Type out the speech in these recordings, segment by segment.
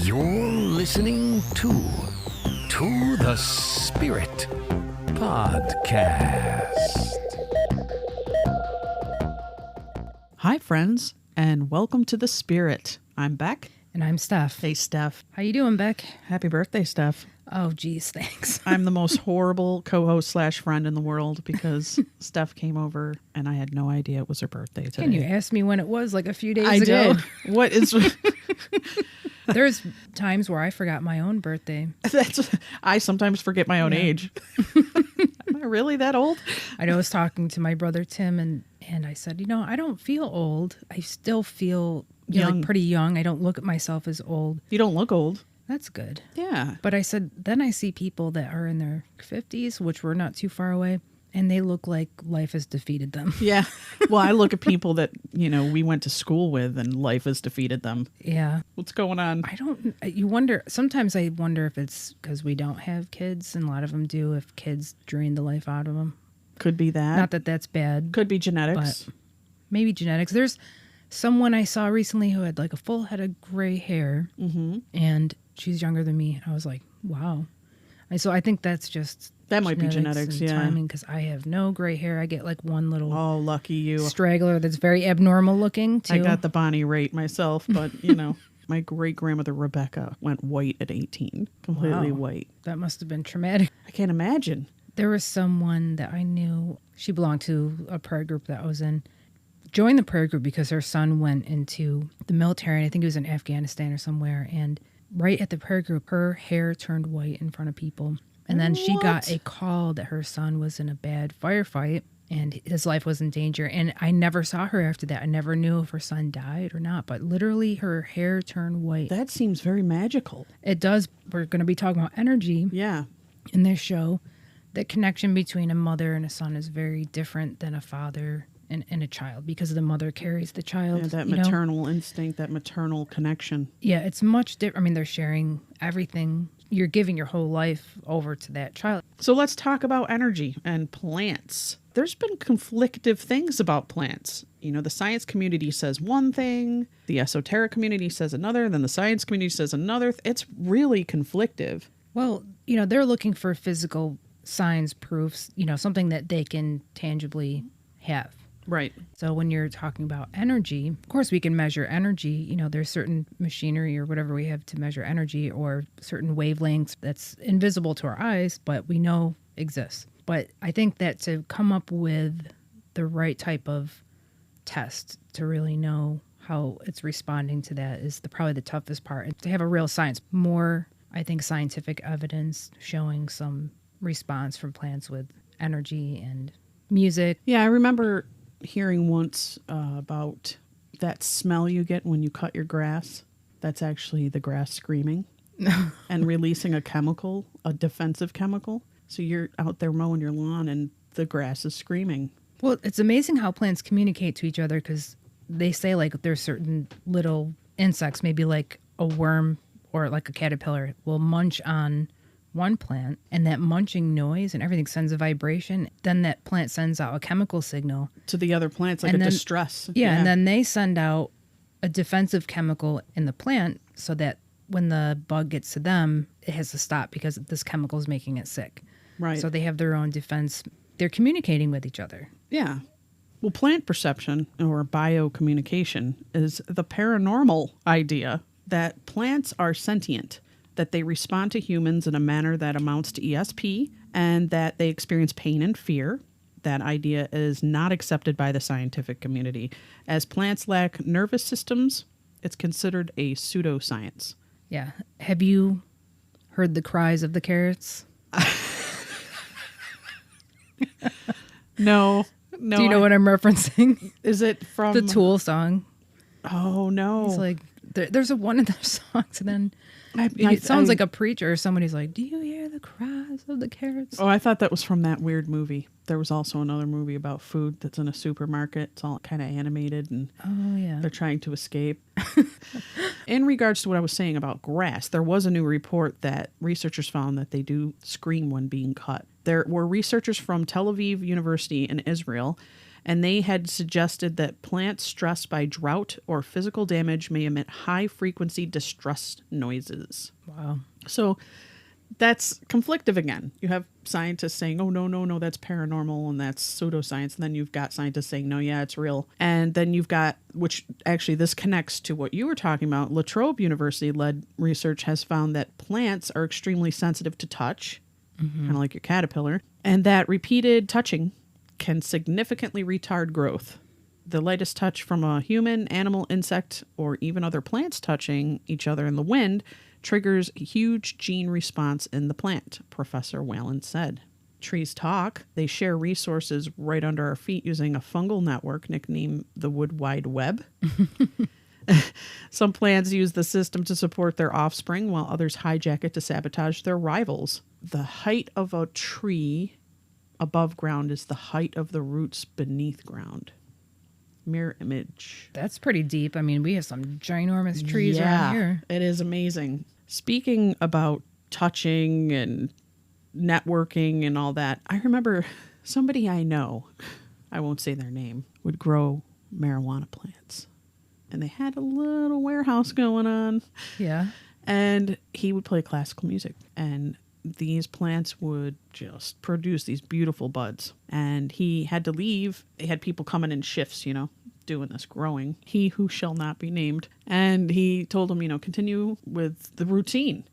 You're listening to the Spirit Podcast. Hi, friends, and welcome to the Spirit. I'm Beck. And I'm Steph. Hey, Steph. How you doing, Beck? Happy birthday, Steph. Oh, geez, thanks. I'm the most horrible co-host / friend in the world because Steph came over and I had no idea it was her birthday today. And you asked me when it was like a few days I ago. did. What is... There's times where I forgot my own birthday. I sometimes forget my own age. Am I really that old? I was talking to my brother Tim and I said, I don't feel old. I still feel young. Like pretty young. I don't look at myself as old. You don't look old. That's good. Yeah. But I said, then I see people that are in their 50s, which we're not too far away, and they look like life has defeated them. Yeah. Well, I look at people that, we went to school with and life has defeated them. Yeah. What's going on? Sometimes I wonder if it's because we don't have kids, and a lot of them do, if kids drain the life out of them. Could be that. Not that that's bad. Could be genetics. But maybe genetics. There's someone I saw recently who had like a full head of gray hair, and she's younger than me. I was like, wow. And so I think that's just... That might be genetics, and yeah. timing, because I have no gray hair. I get like one little lucky you. Straggler that's very abnormal looking, too. I got the Bonnie rate myself, but, my great-grandmother Rebecca went white at 18. Completely white. That must have been traumatic. I can't imagine. There was someone that I knew, she belonged to a prayer group that I was in, joined the prayer group because her son went into the military. I think it was in Afghanistan or somewhere. And right at the prayer group, her hair turned white in front of people. And then she got a call that her son was in a bad firefight and his life was in danger. And I never saw her after that. I never knew if her son died or not. But literally her hair turned white. That seems very magical. It does. We're going to be talking about energy in this show. The connection between a mother and a son is very different than a father and a child, because the mother carries the child. Yeah, that maternal instinct, that maternal connection. Yeah, it's much different. I mean, they're sharing everything. You're giving your whole life over to that child. So let's talk about energy and plants. There's been conflictive things about plants. The science community says one thing, the esoteric community says another, then the science community says another. It's really conflictive. Well, they're looking for physical signs, proofs, something that they can tangibly have. Right. So when you're talking about energy, of course we can measure energy. There's certain machinery or whatever we have to measure energy, or certain wavelengths that's invisible to our eyes, but we know exists. But I think that to come up with the right type of test to really know how it's responding to that is probably the toughest part. And to have a real science, more, I think, scientific evidence showing some response from plants with energy and music. Yeah, I remember hearing once about that smell you get when you cut your grass. That's actually the grass screaming and releasing a chemical, a defensive chemical. So you're out there mowing your lawn and the grass is screaming. Well, it's amazing how plants communicate to each other, because they say like there's certain little insects, maybe like a worm or like a caterpillar, will munch on one plant, and that munching noise and everything sends a vibration. Then that plant sends out a chemical signal to the other plants, like distress. Yeah, and then they send out a defensive chemical in the plant so that when the bug gets to them, it has to stop because this chemical is making it sick. Right. So they have their own defense. They're communicating with each other. Yeah. Well, plant perception or biocommunication is the paranormal idea that plants are sentient, that they respond to humans in a manner that amounts to ESP, and that they experience pain and fear. That idea is not accepted by the scientific community. As plants lack nervous systems, it's considered a pseudoscience. Yeah. Have you heard the cries of the carrots? No. Do you know what I'm referencing? Is it from the Tool song? Oh, no. It's like, there's one of their songs, and then it sounds like a preacher or somebody's like, do you hear the cries of the carrots? Oh, I thought that was from that weird movie. There was also another movie about food that's in a supermarket. It's all kind of animated, and they're trying to escape. In regards to what I was saying about grass, there was a new report that researchers found that they do scream when being cut. There were researchers from Tel Aviv University in Israel, And they had suggested that plants stressed by drought or physical damage may emit high-frequency distress noises. Wow. So that's conflictive again. You have scientists saying, oh, no, that's paranormal and that's pseudoscience. And then you've got scientists saying, no, yeah, it's real. And then you've got, which actually this connects to what you were talking about, La Trobe University-led research has found that plants are extremely sensitive to touch, kind of like your caterpillar, and that repeated touching can significantly retard growth. The lightest touch from a human, animal, insect, or even other plants touching each other in the wind triggers a huge gene response in the plant, Professor Whalen said. Trees talk. They share resources right under our feet using a fungal network nicknamed the Wood Wide Web. Some plants use the system to support their offspring, while others hijack it to sabotage their rivals. The height of a tree above ground is the height of the roots beneath ground. Mirror image. That's pretty deep. I mean, we have some ginormous trees around here. It is amazing. Speaking about touching and networking and all that, I remember somebody I know, I won't say their name, would grow marijuana plants. And they had a little warehouse going on. Yeah. And he would play classical music. And these plants would just produce these beautiful buds. And he had to leave. They had people coming in shifts, doing this growing. He who shall not be named. And he told them, continue with the routine.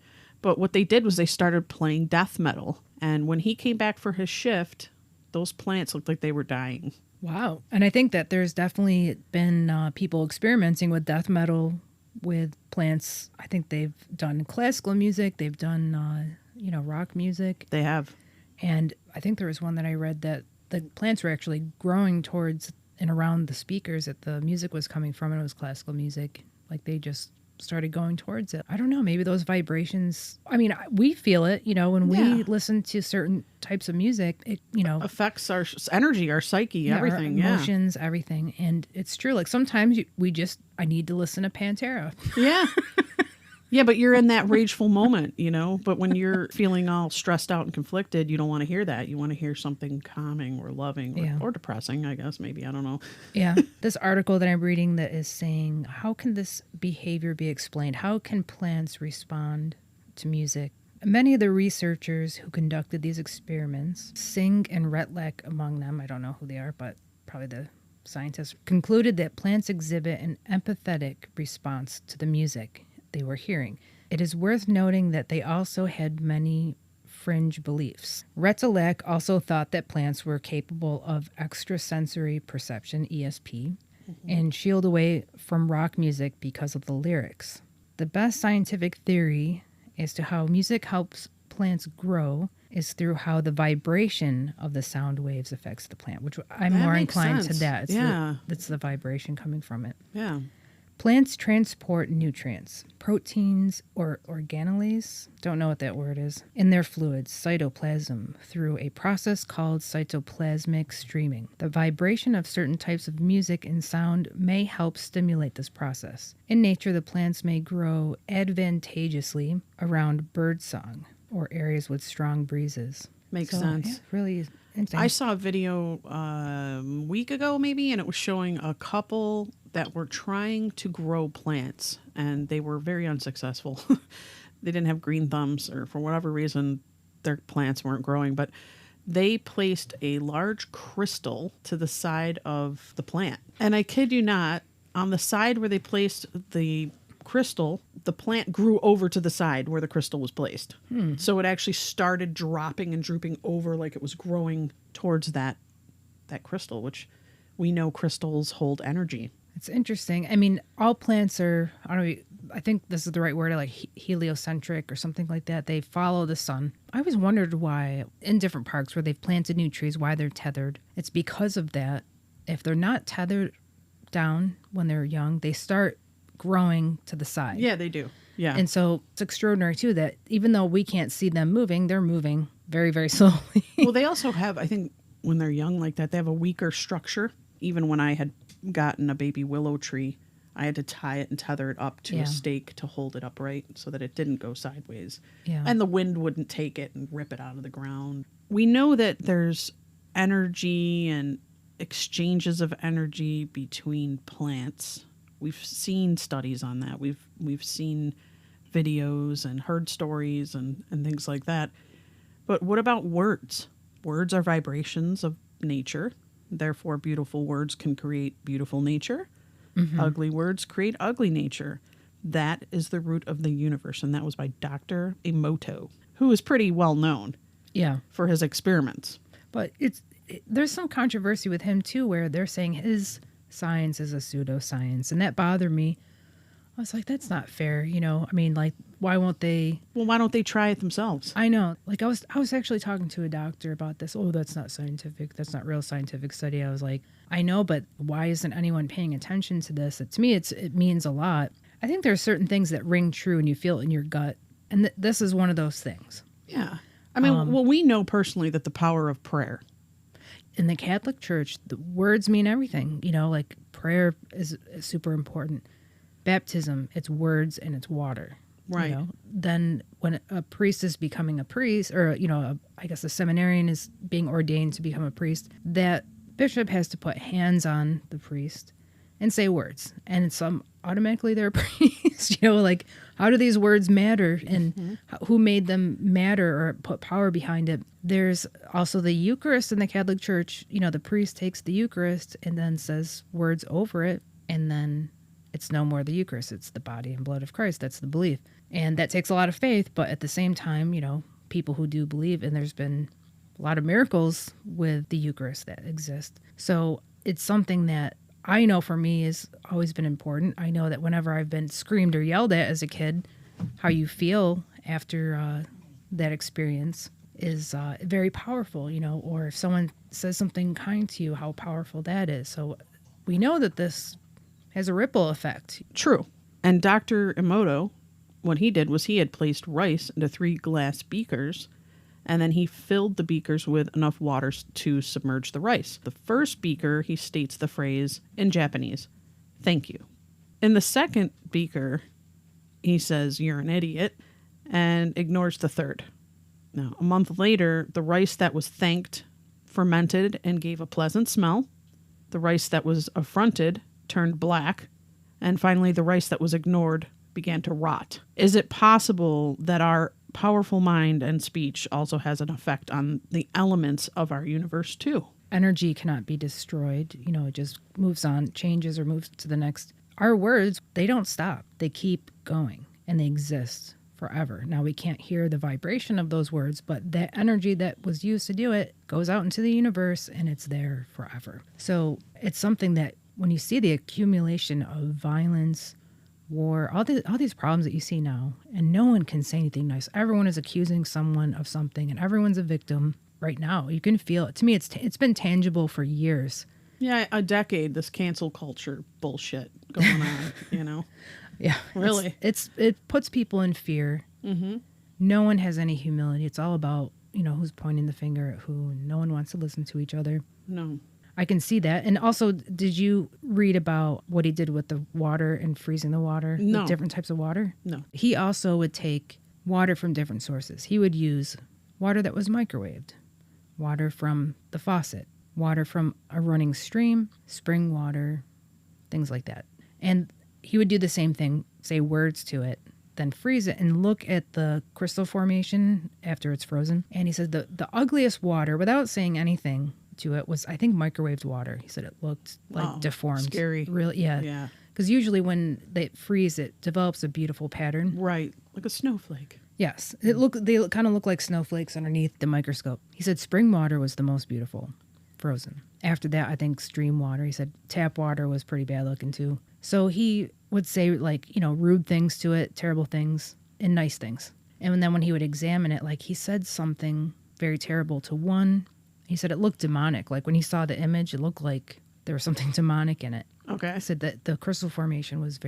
But what they did was they started playing death metal. And when he came back for his shift, those plants looked like they were dying. Wow. And I think that there's definitely been people experimenting with death metal with plants. I think they've done classical music. They've done, rock music. They have. And I think there was one that I read that the plants were actually growing towards and around the speakers that the music was coming from, and it was classical music. Like they just started going towards it. I don't know, maybe those vibrations, I mean, we feel it, when we listen to certain types of music, it, affects our energy, our psyche, everything. Our emotions, everything. And it's true. Like sometimes I need to listen to Pantera. Yeah. Yeah, but you're in that rageful moment, But when you're feeling all stressed out and conflicted, you don't want to hear that. You want to hear something calming or loving or depressing, I guess, maybe. I don't know. Yeah. This article that I'm reading that is saying, how can this behavior be explained? How can plants respond to music? Many of the researchers who conducted these experiments, Singh and Retlek among them, I don't know who they are, but probably the scientists, concluded that plants exhibit an empathetic response to the music they were hearing. It is worth noting that they also had many fringe beliefs. Retlek also thought that plants were capable of extrasensory perception, ESP, and shield away from rock music because of the lyrics. The best scientific theory as to how music helps plants grow is through how the vibration of the sound waves affects the plant, which I'm That more makes inclined sense. to that. It's Yeah. the vibration coming from it. Yeah. Plants transport nutrients, proteins or organelles, don't know what that word is, in their fluids, cytoplasm, through a process called cytoplasmic streaming. The vibration of certain types of music and sound may help stimulate this process. In nature, the plants may grow advantageously around birdsong or areas with strong breezes. Makes So, sense. yeah, really interesting. I saw a video a week ago maybe, and it was showing a couple that were trying to grow plants, and they were very unsuccessful. They didn't have green thumbs, or for whatever reason, their plants weren't growing, but they placed a large crystal to the side of the plant. And I kid you not, on the side where they placed the crystal, the plant grew over to the side where the crystal was placed. So it actually started dropping and drooping over like it was growing towards that crystal, which we know crystals hold energy. It's interesting. I mean, all plants are, I think this is the right word, like heliocentric or something like that. They follow the sun. I always wondered why in different parks where they've planted new trees, why they're tethered. It's because of that. If they're not tethered down when they're young, they start growing to the side. Yeah, they do. Yeah. And so it's extraordinary, too, that even though we can't see them moving, they're moving very, very slowly. Well, they also have, I think, when they're young like that, they have a weaker structure. Even when I had gotten a baby willow tree, I had to tie it and tether it up to a stake to hold it upright so that it didn't go sideways. Yeah. And the wind wouldn't take it and rip it out of the ground. We know that there's energy and exchanges of energy between plants. We've seen studies on that. We've seen videos and heard stories and things like that. But what about words? Words are vibrations of nature. Therefore, beautiful words can create beautiful nature. Ugly words create ugly nature. That is the root of the universe. And that was by Dr. Emoto, who is pretty well known for his experiments. But there's some controversy with him, too, where they're saying his science is a pseudoscience. And that bothered me. I was like, that's not fair. You know, I mean, like, why won't they? Well, why don't they try it themselves? I know. Like, I was actually talking to a doctor about this. Oh, that's not scientific. That's not real scientific study. I was like, I know, but why isn't anyone paying attention to this? To me, it means a lot. I think there are certain things that ring true and you feel it in your gut. And this is one of those things. Yeah. I mean, well, we know personally that the power of prayer. In the Catholic Church, the words mean everything. You know, like prayer is super important. Baptism, it's words and it's water. Right. You know? Then when a priest is becoming a priest, or, you know, I guess a seminarian is being ordained to become a priest, that bishop has to put hands on the priest and say words. And some automatically they're a priest. You know, like, how do these words matter? And who made them matter or put power behind it? There's also the Eucharist in the Catholic Church. You know, the priest takes the Eucharist and then says words over it, and then it's no more the Eucharist. It's the body and blood of Christ. That's the belief. And that takes a lot of faith. But at the same time, you know, people who do believe, and there's been a lot of miracles with the Eucharist that exist. So it's something that I know for me has always been important. I know that whenever I've been screamed or yelled at as a kid, how you feel after that experience is very powerful, you know, or if someone says something kind to you, how powerful that is. So we know that this has a ripple effect. True. And Dr. Emoto, what he did was he had placed rice into 3 glass beakers, and then he filled the beakers with enough water to submerge the rice. The first beaker, he states the phrase in Japanese, "Thank you." In the second beaker, he says, "You're an idiot," and ignores the third. Now, a month later, the rice that was thanked fermented and gave a pleasant smell. The rice that was affronted turned black, and finally the rice that was ignored began to rot. Is it possible that our powerful mind and speech also has an effect on the elements of our universe too? Energy cannot be destroyed. You know, it just moves on, changes, or moves to the next. Our words, they don't stop. They keep going, and they exist forever. Now, we can't hear the vibration of those words, but that energy that was used to do it goes out into the universe, and it's there forever. So it's something that when you see the accumulation of violence, war, all these problems that you see now, and no one can say anything nice. Everyone is accusing someone of something, and everyone's a victim right now. You can feel it. To me, it's been tangible for years. Yeah, a decade, this cancel culture bullshit going on, you know? Yeah. Really? It puts people in fear. Mm-hmm. No one has any humility. It's all about, you know, who's pointing the finger at who. No one wants to listen to each other. No. I can see that. And also, did you read about what he did with the water and freezing the water? No. With different types of water? No. He also would take water from different sources. He would use water that was microwaved, water from the faucet, water from a running stream, spring water, things like that. And he would do the same thing, say words to it, then freeze it and look at the crystal formation after it's frozen. And he said the ugliest water, without saying anything to it, was, I think, microwaved water. He said it looked like deformed. Scary. Really, yeah. Yeah. Because usually when they freeze, it develops a beautiful pattern. Right. Like a snowflake. Yes. They kind of look like snowflakes underneath the microscope. He said spring water was the most beautiful, frozen. After that, I think stream water. He said tap water was pretty bad looking too. So he would say, like, you know, rude things to it, terrible things, and nice things. And then when he would examine it, like, he said something very terrible to one. He said it looked demonic. Like, when he saw the image, it looked like there was something demonic in it. Okay. I said that the crystal formation was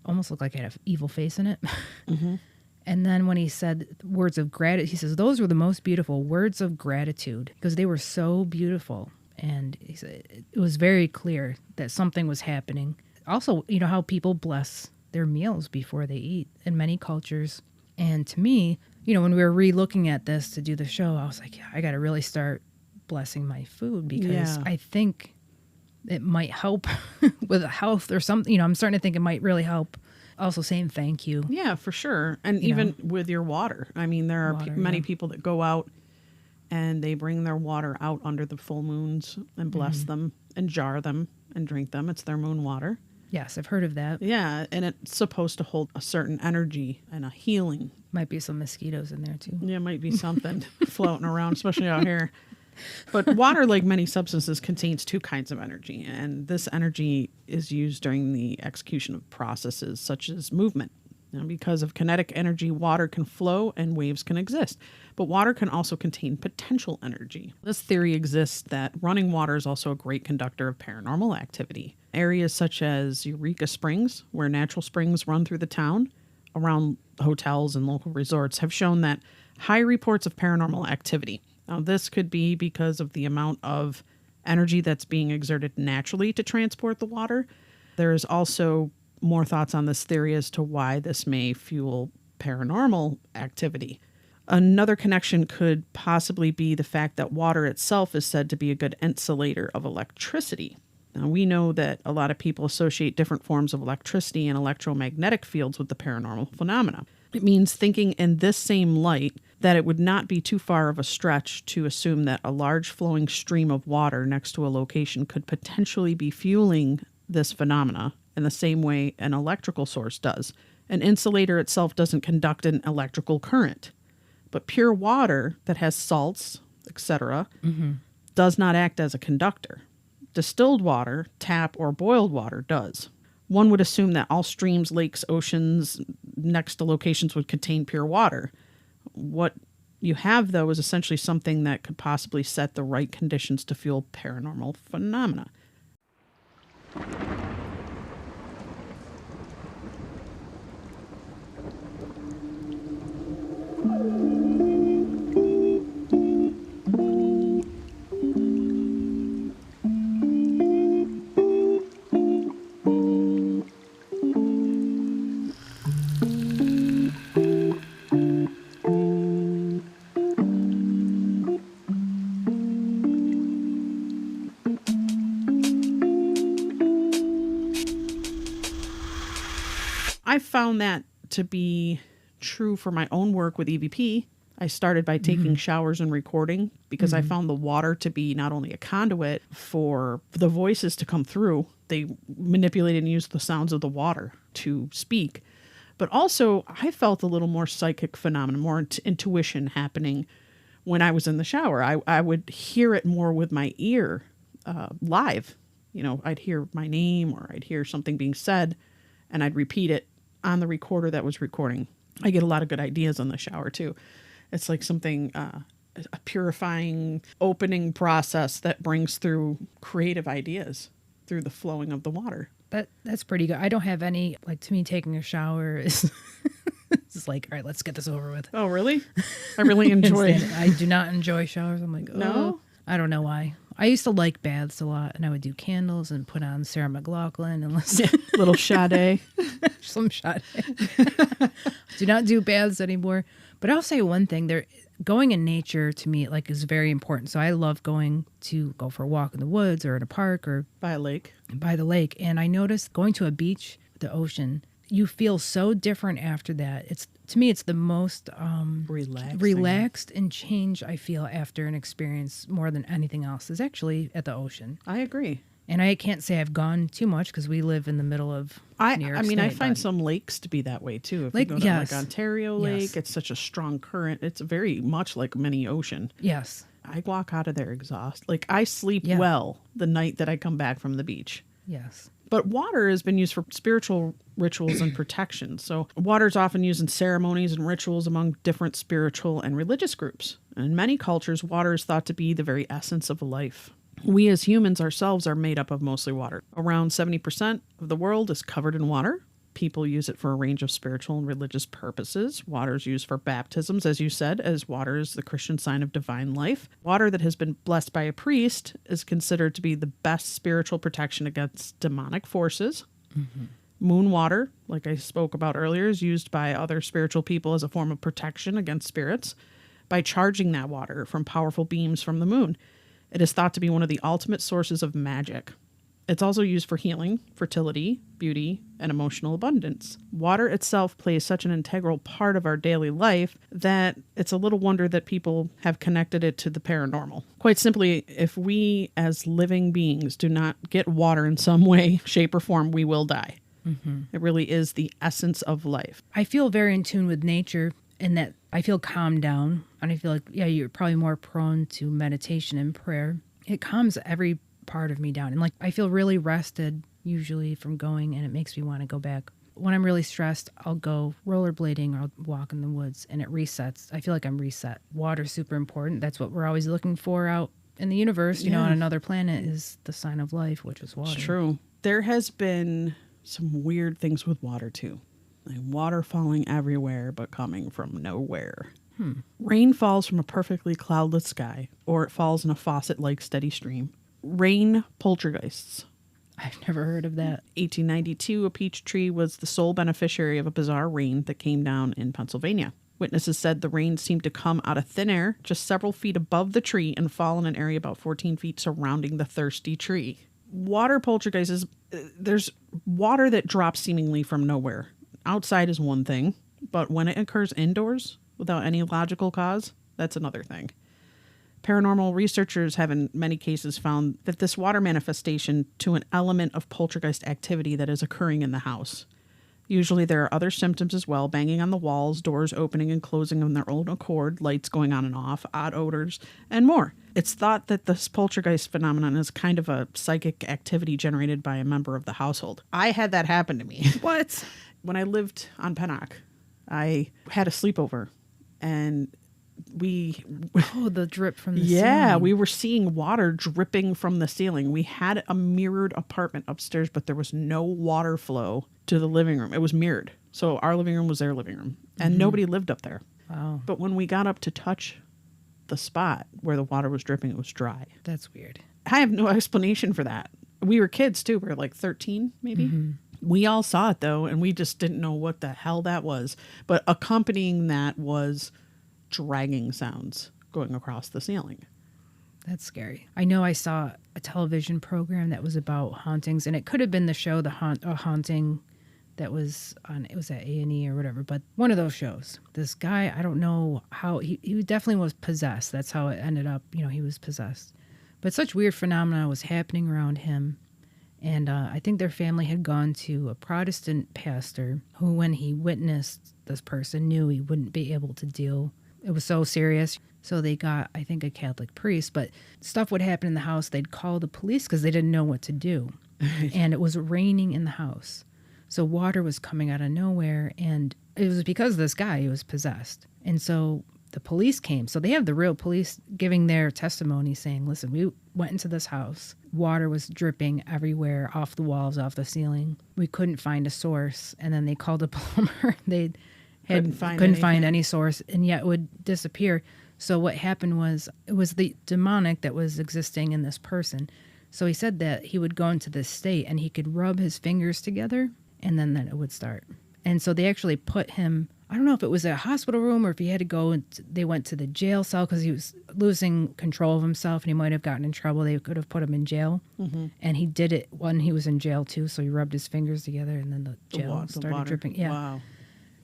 almost looked like it had an evil face in it. Mm-hmm. And then when he said words of gratitude, he says those were the most beautiful words of gratitude because they were so beautiful. And he said it was very clear that something was happening. Also, you know how people bless their meals before they eat in many cultures. And to me, you know, when we were re-looking at this to do the show, I was like, yeah, I got to really start blessing my food because I think it might help with health or something. You know, I'm starting to think it might really help. Also saying thank you. Yeah, for sure. And even with your water. I mean, there are many people that go out and they bring their water out under the full moons and bless them and jar them and drink them. It's their moon water. Yes, I've heard of that. Yeah, and it's supposed to hold a certain energy and a healing. Might be some mosquitoes in there too. Yeah, might be something floating around, especially out here. But water, like many substances, contains two kinds of energy, and this energy is used during the execution of processes such as movement. Now, because of kinetic energy, water can flow and waves can exist. But water can also contain potential energy. This theory exists that running water is also a great conductor of paranormal activity. Areas such as Eureka Springs, where natural springs run through the town, around hotels and local resorts, have shown that high reports of paranormal activity. Now, this could be because of the amount of energy that's being exerted naturally to transport the water. There is also more thoughts on this theory as to why this may fuel paranormal activity. Another connection could possibly be the fact that water itself is said to be a good insulator of electricity. Now, we know that a lot of people associate different forms of electricity and electromagnetic fields with the paranormal phenomena. It means thinking in this same light that it would not be too far of a stretch to assume that a large flowing stream of water next to a location could potentially be fueling this phenomena in the same way an electrical source does. An insulator itself doesn't conduct an electrical current, but pure water that has salts, etc., does not act as a conductor. Distilled water, tap or boiled water, does. One would assume that all streams, lakes, oceans next to locations would contain pure water. What you have, though, is essentially something that could possibly set the right conditions to fuel paranormal phenomena. I found that to be true for my own work with EVP. I started by taking showers and recording because I found the water to be not only a conduit for the voices to come through. They manipulated and used the sounds of the water to speak. But also, I felt a little more psychic phenomena, more intuition happening when I was in the shower. I would hear it more with my ear live. You know, I'd hear my name or I'd hear something being said and I'd repeat it on the recorder that was recording. I get a lot of good ideas in the shower too. It's like something, a purifying, opening process that brings through creative ideas through the flowing of the water. That's pretty good. I don't have any, like, to me, taking a shower is it's like, all right, let's get this over with. Oh, really? I really enjoy it. I do not enjoy showers. I'm like, oh, No? I don't know why. I used to like baths a lot, and I would do candles and put on Sarah McLachlan and listen. Little Sade. Some shot. Do not do baths anymore. But I'll say one thing: going in nature to me is very important. So I love go for a walk in the woods or in a park or By a lake. by the lake. And I noticed going to a beach, the ocean, you feel so different after that. To me, it's the most relaxed and change I feel after an experience more than anything else is actually at the ocean. I agree. And I can't say I've gone too much because we live in the middle of New York State, I find some lakes to be that way too. If you go to Ontario Lake, it's such a strong current. It's very much like mini ocean. Yes. I walk out of there exhausted. I sleep well the night that I come back from the beach. Yes. But water has been used for spiritual rituals and protection. So water is often used in ceremonies and rituals among different spiritual and religious groups. And in many cultures, water is thought to be the very essence of life. We as humans ourselves are made up of mostly water. Around 70% of the world is covered in water. People use it for a range of spiritual and religious purposes. Water is used for baptisms, as you said, as water is the Christian sign of divine life. Water that has been blessed by a priest is considered to be the best spiritual protection against demonic forces. Moon water, like I spoke about earlier, is used by other spiritual people as a form of protection against spirits by charging that water from powerful beams from the moon. It is thought to be one of the ultimate sources of magic. It's also used for healing, fertility, beauty, and emotional abundance. Water itself plays such an integral part of our daily life that it's a little wonder that people have connected it to the paranormal. Quite simply, if we as living beings do not get water in some way, shape, or form, we will die. It really is the essence of life. I feel very in tune with nature in that I feel calmed down. And I feel like, yeah, you're probably more prone to meditation and prayer. It calms every part of me down. And like, I feel really rested usually from going, and it makes me want to go back. When I'm really stressed, I'll go rollerblading or I'll walk in the woods, and it resets. I feel like I'm reset. Water's super important. That's what we're always looking for out in the universe. You know, on another planet is the sign of life, which is water. It's true. There has been some weird things with water too. Like water falling everywhere, but coming from nowhere. Rain falls from a perfectly cloudless sky, or it falls in a faucet-like steady stream. Rain poltergeists. I've never heard of that. 1892, a peach tree was the sole beneficiary of a bizarre rain that came down in Pennsylvania. Witnesses said the rain seemed to come out of thin air just several feet above the tree and fall in an area about 14 feet surrounding the thirsty tree. Water poltergeists, there's water that drops seemingly from nowhere. Outside is one thing, but when it occurs indoors without any logical cause, that's another thing. Paranormal researchers have in many cases found that this water manifestation to an element of poltergeist activity that is occurring in the house. Usually there are other symptoms as well, banging on the walls, doors opening and closing on their own accord, lights going on and off, odd odors, and more. It's thought that this poltergeist phenomenon is kind of a psychic activity generated by a member of the household. I had that happen to me. What? When I lived on Pennock, I had a sleepover, and the drip from the ceiling. Yeah, we were seeing water dripping from the ceiling. We had a mirrored apartment upstairs, but there was no water flow to the living room. It was mirrored. So our living room was their living room, and nobody lived up there. Wow. But when we got up to touch the spot where the water was dripping, it was dry. That's weird. I have no explanation for that. We were kids too. We were like 13, maybe. We all saw it though, and we just didn't know what the hell that was. But accompanying that was dragging sounds going across the ceiling. That's scary. I know I saw a television program that was about hauntings, and it could have been the show, A Haunting, that was on, it was at A&E or whatever, but one of those shows. This guy, I don't know how, he definitely was possessed. That's how it ended up, he was possessed. But such weird phenomena was happening around him. And I think their family had gone to a Protestant pastor who, when he witnessed this person, knew he wouldn't be able to deal. It was so serious. So they got, I think, a Catholic priest. But stuff would happen in the house. They'd call the police because they didn't know what to do. And it was raining in the house. So water was coming out of nowhere. And it was because of this guy. He was possessed. And so the police came. So they have the real police giving their testimony saying, listen, we went into this house. Water was dripping everywhere, off the walls, off the ceiling. We couldn't find a source. And then they called a plumber. They couldn't find any source, and yet it would disappear. So what happened was, it was the demonic that was existing in this person. So he said that he would go into this state and he could rub his fingers together, and then it would start. And so they actually put him, I don't know if it was a hospital room or if he had to go, and they went to the jail cell because he was losing control of himself and he might have gotten in trouble. They could have put him in jail. And he did it when he was in jail too. So he rubbed his fingers together, and then the jail started dripping. Yeah. Wow.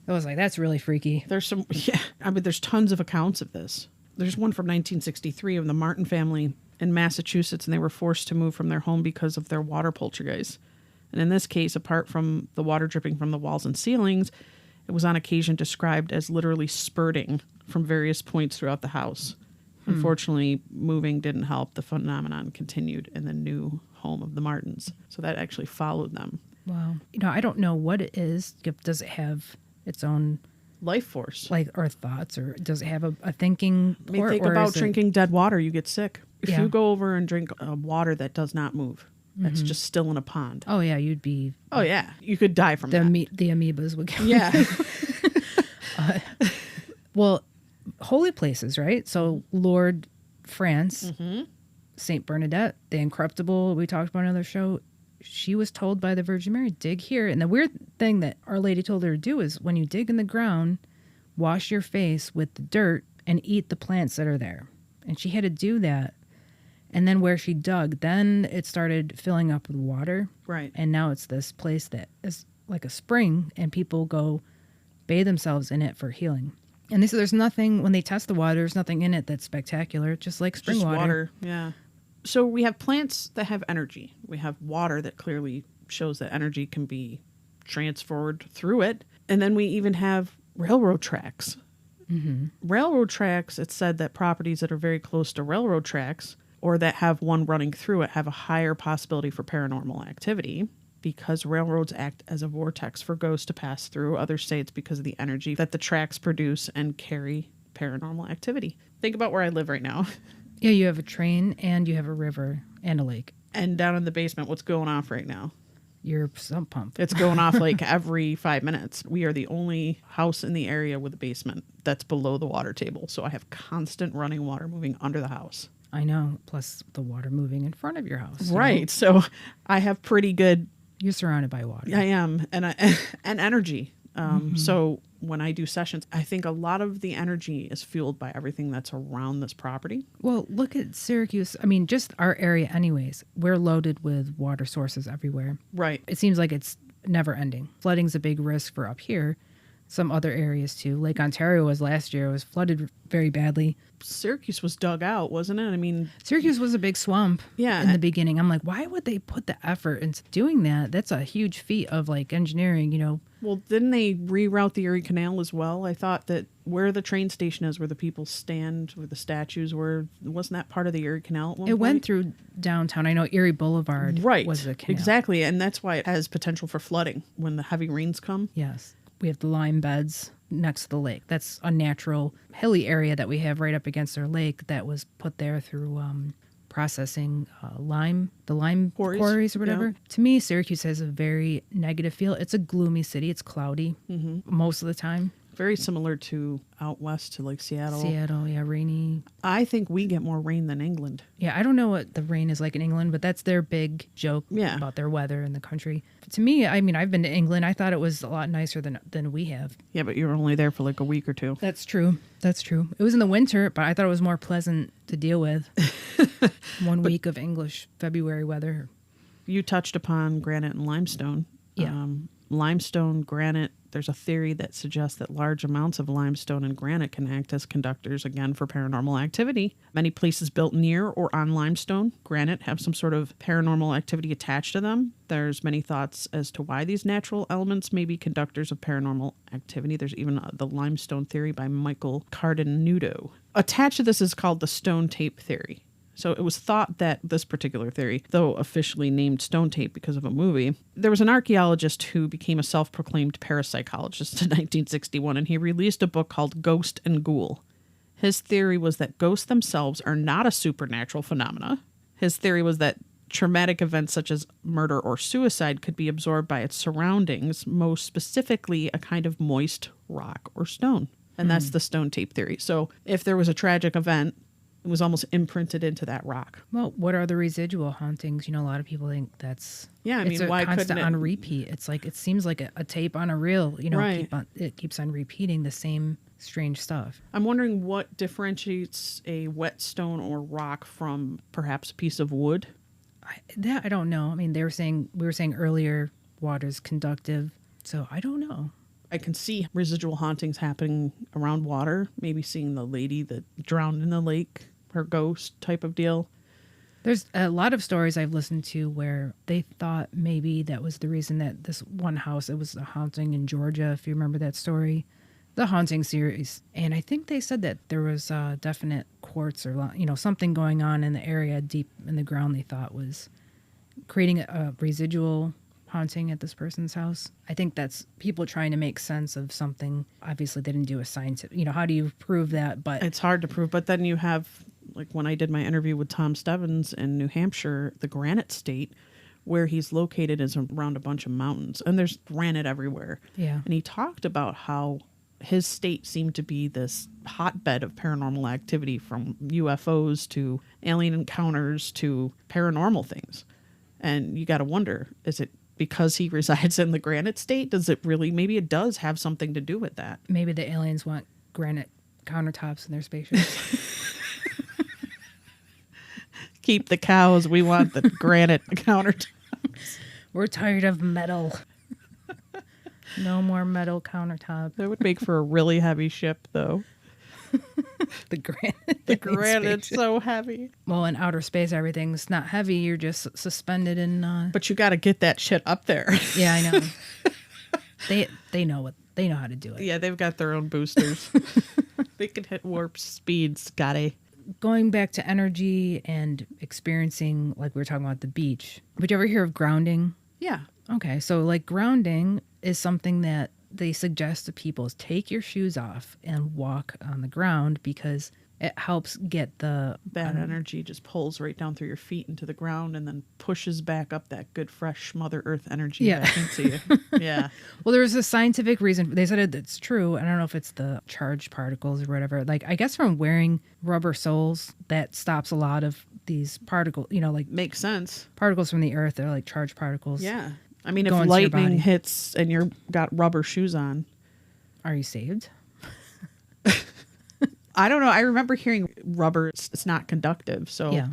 I was like, that's really freaky. There's there's tons of accounts of this. There's one from 1963 of the Martin family in Massachusetts, and they were forced to move from their home because of their water poltergeist. And in this case, apart from the water dripping from the walls and ceilings, it was on occasion described as literally spurting from various points throughout the house. Unfortunately, moving didn't help. The phenomenon continued in the new home of the Martins. So that actually followed them. Wow. I don't know what it is. Does it have its own life force, or thoughts, or does it have a thinking port? Think about drinking dead water, you get sick. If you go over and drink water that does not move, that's just still in a pond. Oh yeah, you'd be. Oh yeah, you could die from that. The amoebas would kill. Yeah. Well, holy places, right? So Lord France, Saint Bernadette, the Incorruptible. We talked about in another show. She was told by the Virgin Mary, dig here. And the weird thing that Our Lady told her to do is when you dig in the ground, wash your face with the dirt and eat the plants that are there. And she had to do that. And then where she dug, then it started filling up with water. Right. And now it's this place that is like a spring, and people go bathe themselves in it for healing. And they say there's nothing, when they test the water, there's nothing in it that's spectacular, just like spring Just water. Yeah. So we have plants that have energy. We have water that clearly shows that energy can be transferred through it. And then we even have railroad tracks. Mm-hmm. Railroad tracks, it's said that properties that are very close to railroad tracks or that have one running through it have a higher possibility for paranormal activity because railroads act as a vortex for ghosts to pass through. Others say it's because of the energy that the tracks produce and carry paranormal activity. Think about where I live right now. Yeah, you have a train and you have a river and a lake. And down in the basement, what's going off right now? Your sump pump. It's going off like every 5 minutes. We are the only house in the area with a basement that's below the water table. So I have constant running water moving under the house. I know. Plus the water moving in front of your house. Right. You know? So I have pretty good. You're surrounded by water. I am. And energy. So when I do sessions, I think a lot of the energy is fueled by everything that's around this property. Well, look at Syracuse. I mean, just our area anyways. We're loaded with water sources everywhere. Right. It seems like it's never ending. Flooding's a big risk for up here. Some other areas too. Lake Ontario was last year. It was flooded very badly. Syracuse was dug out, wasn't it? I mean, Syracuse was a big swamp Yeah. in the beginning. I'm like, why would they put the effort into doing that? That's a huge feat of like engineering, you know. well, didn't they reroute the Erie Canal as well? I thought that where the train station is, where the people stand, where the statues were, wasn't that part of the Erie Canal at one It point? went through downtown. I know Erie Boulevard Right. was the canal. Exactly. And that's why it has potential for flooding when the heavy rains come. Yes. We have the lime beds next to the lake. That's a natural hilly area that we have right up against our lake that was put there through processing the lime quarries or whatever. Yeah. To me, Syracuse has a very negative feel. It's a gloomy city. It's cloudy most of the time. Very similar to out west to like Seattle. Seattle, yeah, rainy. I think we get more rain than England. Yeah, I don't know what the rain is like in England, but that's their big joke Yeah. about their weather in the country. To me, I mean, I've been to England. I thought it was a lot nicer than we have. Yeah, but you were only there for like a week or two. That's true. That's true. It was in the winter, but I thought it was more pleasant to deal with. 1 week of English February weather. You touched upon granite and limestone. Yeah. Limestone, granite, there's a theory that suggests that large amounts of limestone and granite can act as conductors, again, for paranormal activity. Many places built near or on limestone, granite, have some sort of paranormal activity attached to them. There's many thoughts as to why these natural elements may be conductors of paranormal activity. There's even the limestone theory by Michael Cardenuto. Attached to this is called the stone tape theory. So it was thought that this particular theory, though officially named stone tape because of a movie, there was an archaeologist who became a self-proclaimed parapsychologist in 1961, and he released a book called Ghost and Ghoul. His theory was that ghosts themselves are not a supernatural phenomena. His theory was that traumatic events such as murder or suicide could be absorbed by its surroundings, most specifically a kind of moist rock or stone. And that's the stone tape theory. So if there was a tragic event, it was almost imprinted into that rock. Well, what are the residual hauntings? You know, a lot of people think that's it's why couldn't constant it? on repeat. It's like it seems like a tape on a reel. You know, Right. it keeps on repeating the same strange stuff. I'm wondering what differentiates a wet stone or rock from perhaps a piece of wood. I don't know. I mean, we were saying earlier, water's conductive, so I don't know. I can see residual hauntings happening around water. Maybe seeing the lady that drowned in the lake, her ghost type of deal. There's a lot of stories I've listened to where they thought maybe that was the reason that this one house, it was a haunting in Georgia, if you remember that story, the haunting series. And I think they said that there was definite quartz or, you know, something going on in the area deep in the ground they thought was creating a residual haunting at this person's house. I think that's people trying to make sense of something. Obviously, they didn't do a scientific, you know, how do you prove that? But It's hard to prove, but then you have, like when I did my interview with Tom Stebbins in New Hampshire, the Granite State, where he's located is around a bunch of mountains, and there's granite everywhere. Yeah. And he talked about how his state seemed to be this hotbed of paranormal activity, from UFOs to alien encounters to paranormal things. And you got to wonder, is it because he resides in the Granite State? Does it really, maybe it does have something to do with that. maybe the aliens want granite countertops in their spaceships. Keep the cows. We want the granite countertop. We're tired of metal. No more metal countertop. That would make for a really heavy ship, though. The granite. The granite's so heavy. Well, in outer space, everything's not heavy. You're just suspended in. But you got to get that shit up there. Yeah, I know. They know how to do it. Yeah, they've got their own boosters. They can hit warp speeds, Scotty. Going back to energy and experiencing, like we were talking about the beach. Would you ever hear of grounding? Yeah. Okay, so like grounding is something that they suggest to people is take your shoes off and walk on the ground because it helps get the Bad energy just pulls right down through your feet into the ground and then pushes back up that good, fresh Mother Earth energy back into you. Yeah. Well, there's a scientific reason. They said it's true. I don't know if it's the charged particles or whatever. Like, I guess from wearing rubber soles, that stops a lot of these particles, like Makes sense. particles from the earth. They're like charged particles. Yeah. I mean, if Go into your lightning body. hits and you've got rubber shoes on, Are you saved? I don't know. I remember hearing rubber, it's not conductive. So Yeah.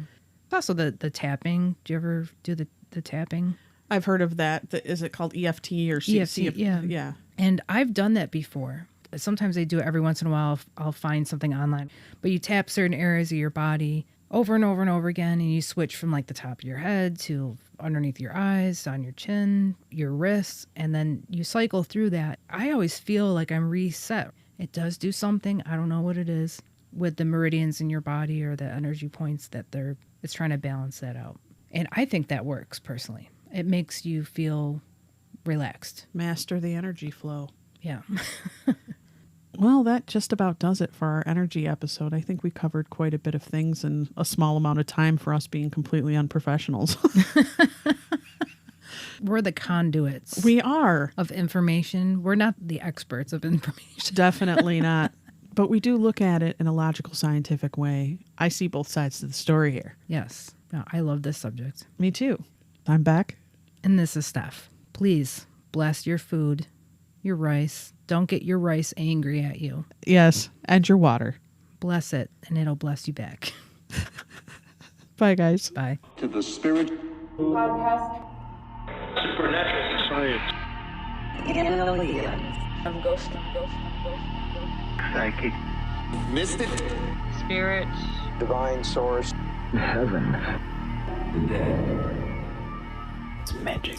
Also, the tapping. Do you ever do the tapping? I've heard of that. Is it called EFT or CFT? EFT, yeah. Yeah. And I've done that before. Sometimes I do it every once in a while. I'll find something online. But you tap certain areas of your body over and over and over again, and you switch from like the top of your head to underneath your eyes, on your chin, your wrists, and then you cycle through that. I always feel like I'm reset. It does do something. I don't know what it is with the meridians in your body or the energy points that it's trying to balance that out. And I think that works personally. It makes you feel relaxed. Master the energy flow. Yeah. Well, that just about does it for our energy episode. I think we covered quite a bit of things in a small amount of time for us being completely unprofessionals. We're the conduits We are. of information. We're not the experts of information. Definitely not. But we do look at it in a logical, scientific way. I see both sides to the story here. Yes. No, I love this subject. Me too. I'm Beck. And this is Steph. Please bless your food, your rice. Don't get your rice angry at you. Yes, and your water. Bless it, and it'll bless you back. Bye, guys. Bye. To the spirit Podcast. supernatural science Aliens. I'm ghost. psychic mystic Spirits. divine source heaven. it's magic